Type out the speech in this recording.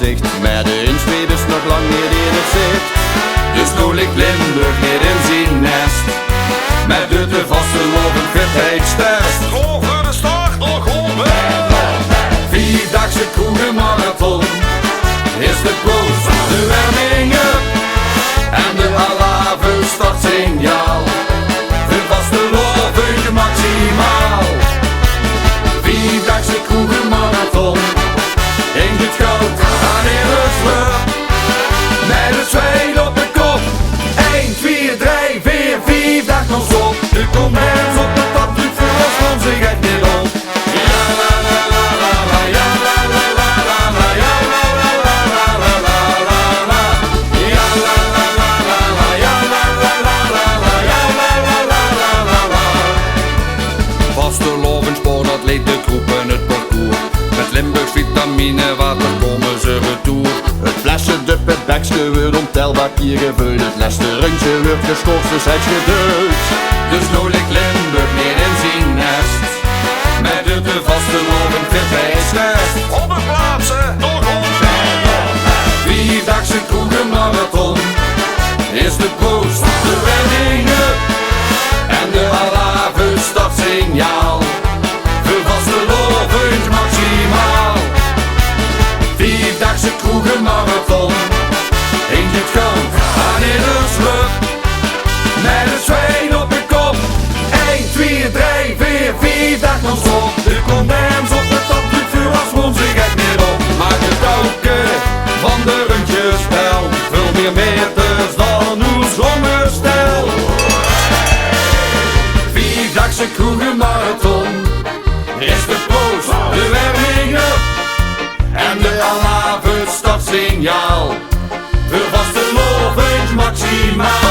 gezicht, maar de instreep is nog lang niet in het zicht. Dus nu ligt Limburg niet in zijn nest, met de vaste lopen fitheidstest. Over de start nog open. Vierdaagse koekenmarathon is de post, de warming up en de alave startsignaal. De vaste lopen maximaal. Vierdaagse koekenmarathon in het goud aan in het sleur. Met de twee op de kop. 1, 2, 3, 4, 5 dag nog op. De comments op de pad, doet voor ons van zich echt niet op. Ja la la la la la, ja la la la la la, ja la la la la la la la la. Ja la la la la la, ja la la la la la, ja la la la la la la. Vastelovend sportatleet de groepen het parcours. Met Limburgs vitamine water komen ze retour. Het flesje de petbekske wordt ontelbaar keer gevuld. Het laatste rondje wordt gescoord, dus het geduld. Dus nu ligt Limburg meer in zijn nest, met de vaste lopen fitheidstest. Op de plaatsen nog open. Vierdaagse koekenmarathon is de post, de warming up en de alave startsignaal. Voor vaste lopen maximaal. Vierdaagse koekenmarathon in dit goud aan in de sluk. Met een zwijn op de kop. 1, 2, 3, 4, 5 dag nog op. De condens op de top doet voor als won zich echt niet op. Maak het ouke van de rundjespel. Veel meer meters dan uw zongestel. Vierdaagse koekenmarathon is de post, de warming up en de alave startsignaal. Voor vaste lovend maximaal.